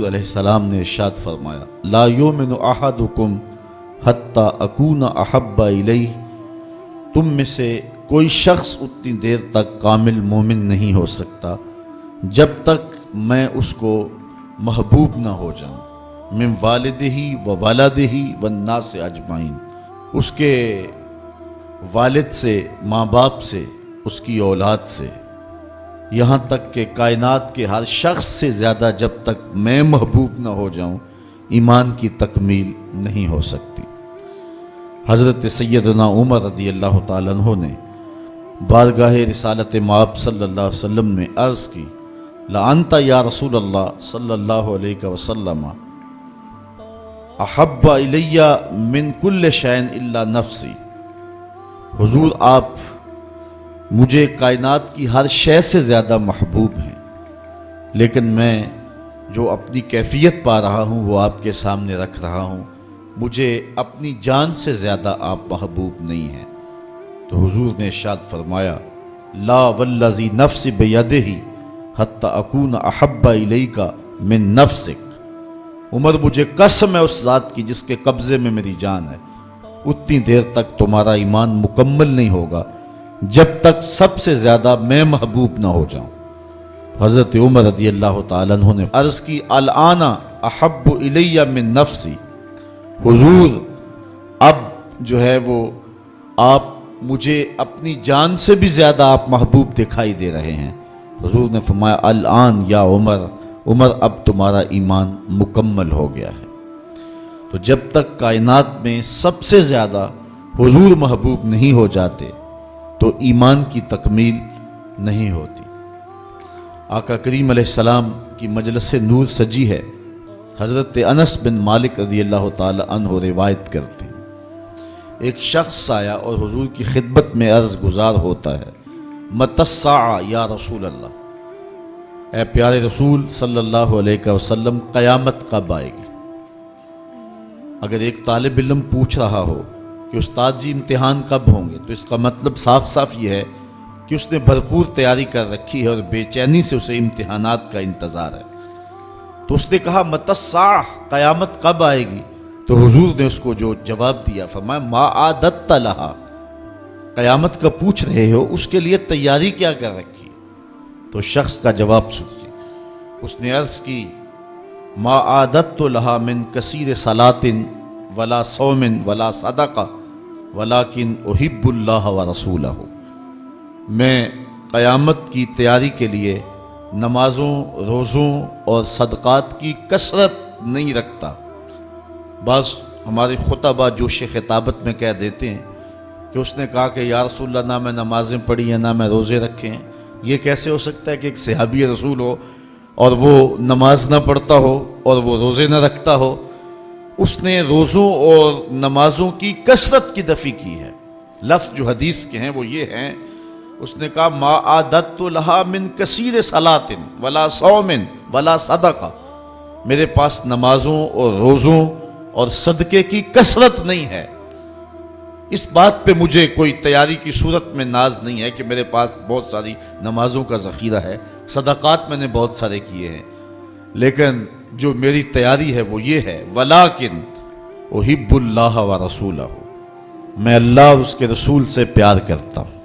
علیہ السلام نے ارشاد فرمایا لا یؤمن احدکم حتی اکون احب الیہ، تم میں سے کوئی شخص اتنی دیر تک کامل مومن نہیں ہو سکتا جب تک میں اس کو محبوب نہ ہو جاؤں، من والدہ و ولدہ والناس اجمعین، اس کے والد سے، ماں باپ سے، اس کی اولاد سے، یہاں تک کہ کائنات کے ہر شخص سے زیادہ جب تک میں محبوب نہ ہو جاؤں ایمان کی تکمیل نہیں ہو سکتی۔ حضرت سیدنا عمر رضی اللہ تعالیٰ عنہ نے بارگاہ رسالت مآب صلی اللہ علیہ وسلم میں عرض کی لَأَنْتَ یا رسول اللہ صلی اللہ علیہ وسلم احب الیہ من کل شیء الا نفسی، حضور آپ مجھے کائنات کی ہر شے سے زیادہ محبوب ہیں، لیکن میں جو اپنی کیفیت پا رہا ہوں وہ آپ کے سامنے رکھ رہا ہوں، مجھے اپنی جان سے زیادہ آپ محبوب نہیں ہیں۔ تو حضور نے ارشاد فرمایا لا والذی نفس بیدہ حتی اکون احب الیک من نفسک، عمر مجھے قسم ہے اس ذات کی جس کے قبضے میں میری جان ہے، اتنی دیر تک تمہارا ایمان مکمل نہیں ہوگا جب تک سب سے زیادہ میں محبوب نہ ہو جاؤں۔ حضرت عمر رضی اللہ تعالیٰ عنہ نے عرض کی الآن احب الیہ من نفسی، حضور اب جو ہے وہ آپ مجھے اپنی جان سے بھی زیادہ آپ محبوب دکھائی دے رہے ہیں۔ حضور نے فرمایا الآن یا عمر، عمر اب تمہارا ایمان مکمل ہو گیا ہے۔ تو جب تک کائنات میں سب سے زیادہ حضور محبوب نہیں ہو جاتے تو ایمان کی تکمیل نہیں ہوتی۔ آقا کریم علیہ السلام کی مجلس نور سجی ہے، حضرت انس بن مالک رضی اللہ تعالی عنہ روایت کرتے ہیں ایک شخص آیا اور حضور کی خدمت میں عرض گزار ہوتا ہے متی الساعہ یا رسول اللہ، اے پیارے رسول صلی اللہ علیہ وسلم قیامت کب آئے گی؟ اگر ایک طالب علم پوچھ رہا ہو کہ استاد جی امتحان کب ہوں گے تو اس کا مطلب صاف صاف یہ ہے کہ اس نے بھرپور تیاری کر رکھی ہے اور بے چینی سے اسے امتحانات کا انتظار ہے۔ تو اس نے کہا متی الساعہ، قیامت کب آئے گی؟ تو حضور نے اس کو جو جواب دیا فرمایا ما اعددت لہا، قیامت کا پوچھ رہے ہو اس کے لیے تیاری کیا کر رکھی؟ تو شخص کا جواب سنیے، اس نے عرض کی ما اعددت لہا من کثیر صلاۃ ولا صوم ولا صدقہ ولکن احب اللہ ورسولہ، میں قیامت کی تیاری کے لیے نمازوں، روزوں اور صدقات کی کثرت نہیں رکھتا۔ بعض ہمارے خطبہ جوش خطابت میں کہہ دیتے ہیں کہ اس نے کہا کہ یا رسول اللہ نہ میں نمازیں پڑھی ہیں نہ میں روزے رکھے ہیں، یہ کیسے ہو سکتا ہے کہ ایک صحابی رسول ہو اور وہ نماز نہ پڑھتا ہو اور وہ روزے نہ رکھتا ہو؟ اس نے روزوں اور نمازوں کی کثرت کی نفی کی ہے۔ لفظ جو حدیث کے ہیں وہ یہ ہیں، اس نے کہا ما اعددت لہا من کثیر صلاۃ ولا صوم ولا صدقہ، میرے پاس نمازوں اور روزوں اور صدقے کی کثرت نہیں ہے، اس بات پہ مجھے کوئی تیاری کی صورت میں ناز نہیں ہے کہ میرے پاس بہت ساری نمازوں کا ذخیرہ ہے، صدقات میں نے بہت سارے کیے ہیں، لیکن جو میری تیاری ہے وہ یہ ہے ولیکن احب اللہ ورسولہ، میں اللہ اور اس کے رسول سے پیار کرتا ہوں،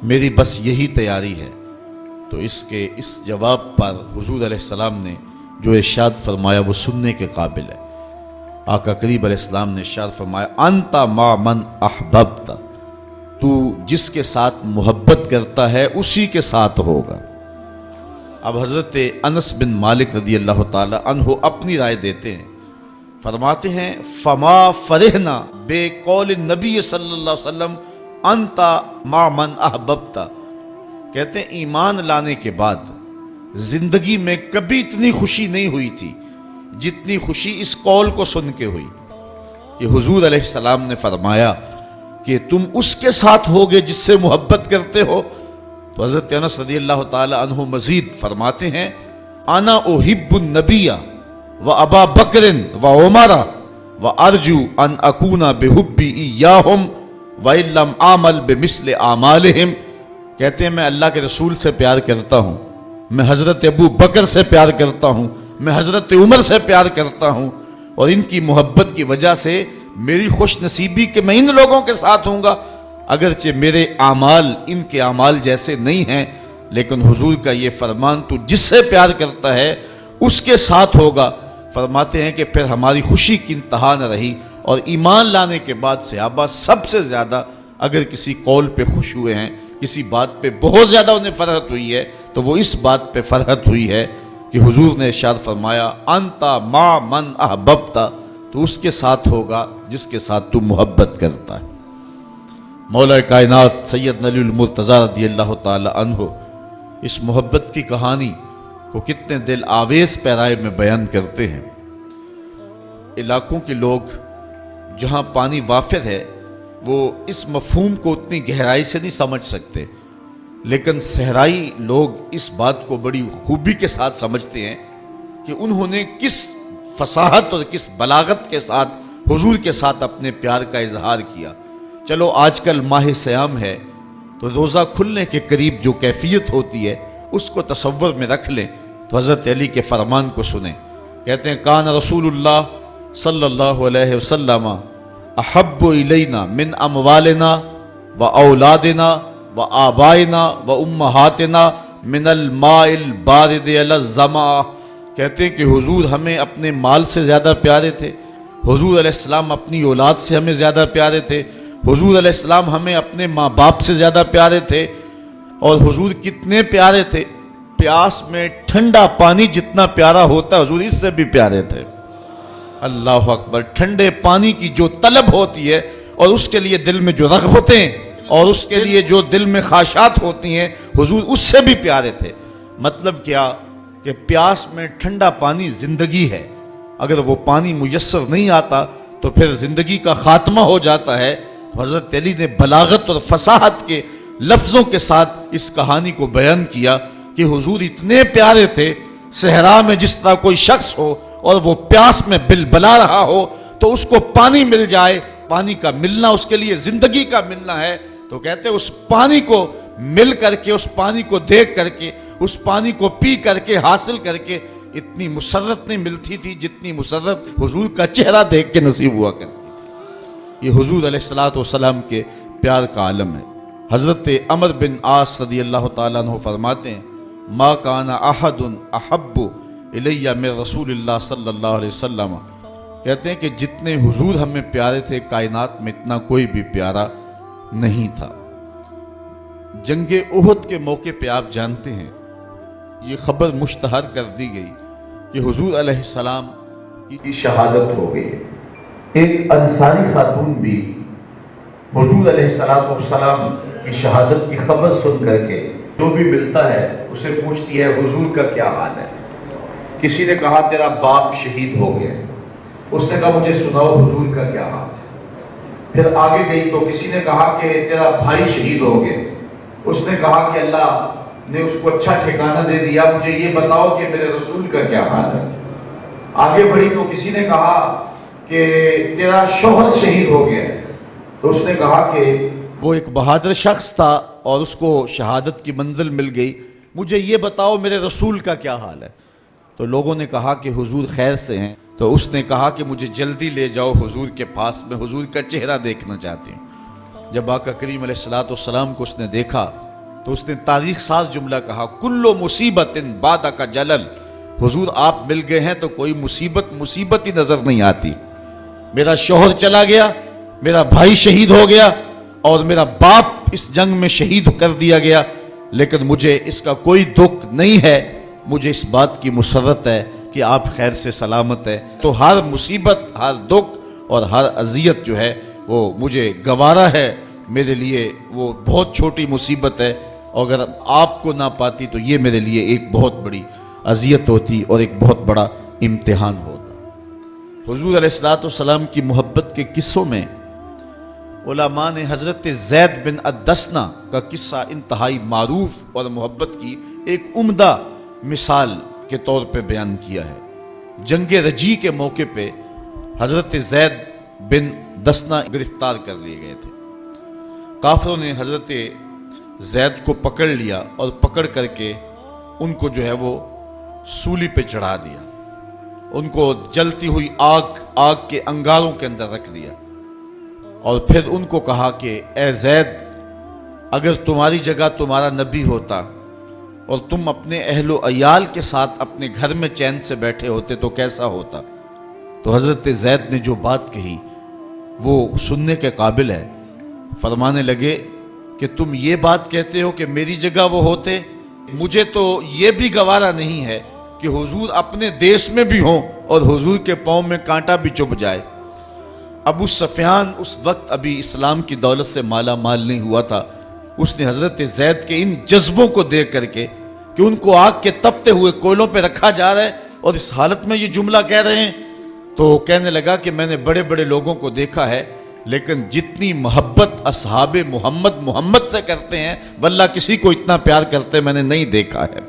میری بس یہی تیاری ہے۔ تو اس جواب پر حضور علیہ السلام نے جو ارشاد فرمایا وہ سننے کے قابل ہے۔ آقا کریم علیہ السلام نے ارشاد فرمایا انت مع من احببت، تو جس کے ساتھ محبت کرتا ہے اسی کے ساتھ ہوگا۔ اب حضرت انس بن مالک رضی اللہ تعالی عنہ اپنی رائے دیتے ہیں، فرماتے ہیں فما فرحنا بے قول نبی صلی اللہ علیہ وسلم انت مع من احببت، کہتے ہیں ایمان لانے کے بعد زندگی میں کبھی اتنی خوشی نہیں ہوئی تھی جتنی خوشی اس قول کو سن کے ہوئی کہ حضور علیہ السلام نے فرمایا کہ تم اس کے ساتھ ہوگے جس سے محبت کرتے ہو۔ تو حضرت انس رضی اللہ تعالی عنہ مزید فرماتے ہیں انا احب النبی و ابا بکر و عمر و ارجو ان اکون بحبی ایاہم وَإِن لَمْ أَعْمَلْ بِمِثْلِ أَعْمَالِهِمْ، کہتے ہیں میں اللہ کے رسول سے پیار کرتا ہوں، میں حضرت ابو بکر سے پیار کرتا ہوں، میں حضرت عمر سے پیار کرتا ہوں، اور ان کی محبت کی وجہ سے میری خوش نصیبی کہ میں ان لوگوں کے ساتھ ہوں گا، اگرچہ میرے اعمال ان کے اعمال جیسے نہیں ہیں، لیکن حضور کا یہ فرمان تو جس سے پیار کرتا ہے اس کے ساتھ ہوگا۔ فرماتے ہیں کہ پھر ہماری خوشی کی انتہا نہ رہی، اور ایمان لانے کے بعد صحابہ سب سے زیادہ اگر کسی قول پہ خوش ہوئے ہیں، کسی بات پہ بہت زیادہ انہیں فرحت ہوئی ہے، تو وہ اس بات پہ فرحت ہوئی ہے کہ حضور نے ارشاد فرمایا انتا ما من احببتا، تو اس کے ساتھ ہوگا جس کے ساتھ تو محبت کرتا ہے۔ مولا کائنات سید علی المرتضی رضی اللہ تعالی عنہ اس محبت کی کہانی کو کتنے دل آویز پیرائے میں بیان کرتے ہیں۔ علاقوں کے لوگ جہاں پانی وافر ہے وہ اس مفہوم کو اتنی گہرائی سے نہیں سمجھ سکتے، لیکن صحرائی لوگ اس بات کو بڑی خوبی کے ساتھ سمجھتے ہیں کہ انہوں نے کس فصاحت اور کس بلاغت کے ساتھ حضور کے ساتھ اپنے پیار کا اظہار کیا۔ چلو آج کل ماہ صیام ہے تو روزہ کھلنے کے قریب جو کیفیت ہوتی ہے اس کو تصور میں رکھ لیں تو حضرت علی کے فرمان کو سنیں۔ کہتے ہیں کان رسول اللہ صلی اللہ علیہ وسلم احب الینا من اموالنا و اولادنا و آبائنا و امہاتنا من الماء البارد علی الظما۔ کہتے ہیں کہ حضور ہمیں اپنے مال سے زیادہ پیارے تھے، حضور علیہ السلام اپنی اولاد سے ہمیں زیادہ پیارے تھے، حضور علیہ السلام ہمیں اپنے ماں باپ سے زیادہ پیارے تھے، اور حضور کتنے پیارے تھے، پیاس میں ٹھنڈا پانی جتنا پیارا ہوتا ہے حضور اس سے بھی پیارے تھے۔ اللہ اکبر، ٹھنڈے پانی کی جو طلب ہوتی ہے اور اس کے لیے دل میں جو رغبتیں اور اس کے لیے جو دل میں خواہشات ہوتی ہیں حضور اس سے بھی پیارے تھے۔ مطلب کیا کہ پیاس میں ٹھنڈا پانی زندگی ہے، اگر وہ پانی میسر نہیں آتا تو پھر زندگی کا خاتمہ ہو جاتا ہے۔ حضرت علی نے بلاغت اور فصاحت کے لفظوں کے ساتھ اس کہانی کو بیان کیا کہ حضور اتنے پیارے تھے، صحرا میں جس طرح کوئی شخص ہو اور وہ پیاس میں بلبلا رہا ہو تو اس کو پانی مل جائے، پانی کا ملنا اس کے لیے زندگی کا ملنا ہے، تو کہتے ہیں اس پانی کو مل کر کے، اس پانی کو دیکھ کر کے، اس پانی کو پی کر کے، حاصل کر کے اتنی مسرت نہیں ملتی تھی جتنی مسرت حضور کا چہرہ دیکھ کے نصیب ہوا کرتی تھی۔ یہ حضور علیہ السلام کے پیار کا عالم ہے۔ حضرت عمر بن عاص رضی اللہ تعالیٰ عنہ فرماتے ہیں ما کان احد احب الی من رسول اللہ صلی اللہ علیہ وسلم، کہتے ہیں کہ جتنے حضور ہمیں پیارے تھے کائنات میں اتنا کوئی بھی پیارا نہیں تھا۔ جنگ احد کے موقع پہ آپ جانتے ہیں یہ خبر مشتہر کر دی گئی کہ حضور علیہ السلام کی شہادت ہو گئی۔ ایک انصاری خاتون بھی حضور علیہ السلام کی شہادت کی خبر سن کر کے جو بھی ملتا ہے اسے پوچھتی ہے حضور کا کیا حال ہے۔ کسی نے کہا تیرا باپ شہید ہو گیا، اس نے کہا مجھے سناؤ حضور کا کیا حال ہے۔ پھر آگے گئی تو کسی نے کہا کہ تیرا بھائی شہید ہو گیا، اس نے کہا کہ اللہ نے اس کو اچھا ٹھکانہ دے دیا، مجھے یہ بتاؤ کہ میرے رسول کا کیا حال ہے۔ آگے بڑھی تو کسی نے کہا کہ تیرا شوہر شہید ہو گیا، تو اس نے کہا کہ وہ ایک بہادر شخص تھا اور اس کو شہادت کی منزل مل گئی، مجھے یہ بتاؤ میرے رسول کا کیا حال ہے۔ تو لوگوں نے کہا کہ حضور خیر سے ہیں، تو اس نے کہا کہ مجھے جلدی لے جاؤ حضور کے پاس، میں حضور کا چہرہ دیکھنا چاہتی ہوں۔ جب آقا کریم علیہ السلام کو اس نے دیکھا تو اس نے تاریخ ساز جملہ کہا کل مصیبت بعد کا جلل، حضور آپ مل گئے ہیں تو کوئی مصیبت ہی نظر نہیں آتی۔ میرا شوہر چلا گیا، میرا بھائی شہید ہو گیا اور میرا باپ اس جنگ میں شہید کر دیا گیا، لیکن مجھے اس کا کوئی دکھ نہیں ہے، مجھے اس بات کی مسرت ہے کہ آپ خیر سے سلامت ہے۔ تو ہر مصیبت، ہر دکھ اور ہر اذیت جو ہے وہ مجھے گوارا ہے، میرے لیے وہ بہت چھوٹی مصیبت ہے، اور اگر آپ کو نہ پاتی تو یہ میرے لیے ایک بہت بڑی اذیت ہوتی اور ایک بہت بڑا امتحان ہوتا۔ حضور علیہ السلام کی محبت کے قصوں میں علماء نے حضرت زید بن الدسنہ کا قصہ انتہائی معروف اور محبت کی ایک عمدہ مثال کے طور پہ بیان کیا ہے۔ جنگ رجی کے موقع پہ حضرت زید بن دسنہ گرفتار کر لیے گئے تھے۔ کافروں نے حضرت زید کو پکڑ لیا اور پکڑ کر کے ان کو جو ہے وہ سولی پہ چڑھا دیا۔ ان کو جلتی ہوئی آگ کے انگاروں کے اندر رکھ دیا، اور پھر ان کو کہا کہ اے زید، اگر تمہاری جگہ تمہارا نبی ہوتا اور تم اپنے اہل و عیال کے ساتھ اپنے گھر میں چین سے بیٹھے ہوتے تو کیسا ہوتا؟ تو حضرت زید نے جو بات کہی وہ سننے کے قابل ہے۔ فرمانے لگے کہ تم یہ بات کہتے ہو کہ میری جگہ وہ ہوتے، مجھے تو یہ بھی گوارا نہیں ہے کہ حضور اپنے دیش میں بھی ہوں اور حضور کے پاؤں میں کانٹا بھی چبھ جائے۔ ابو سفیان اس وقت ابھی اسلام کی دولت سے مالا مال نہیں ہوا تھا، اس نے حضرت زید کے ان جذبوں کو دیکھ کر کے کہ ان کو آگ کے تپتے ہوئے کوئلوں پہ رکھا جا رہا ہے اور اس حالت میں یہ جملہ کہہ رہے ہیں، تو کہنے لگا کہ میں نے بڑے بڑے لوگوں کو دیکھا ہے، لیکن جتنی محبت اصحاب محمد سے کرتے ہیں واللہ کسی کو اتنا پیار کرتے میں نے نہیں دیکھا ہے۔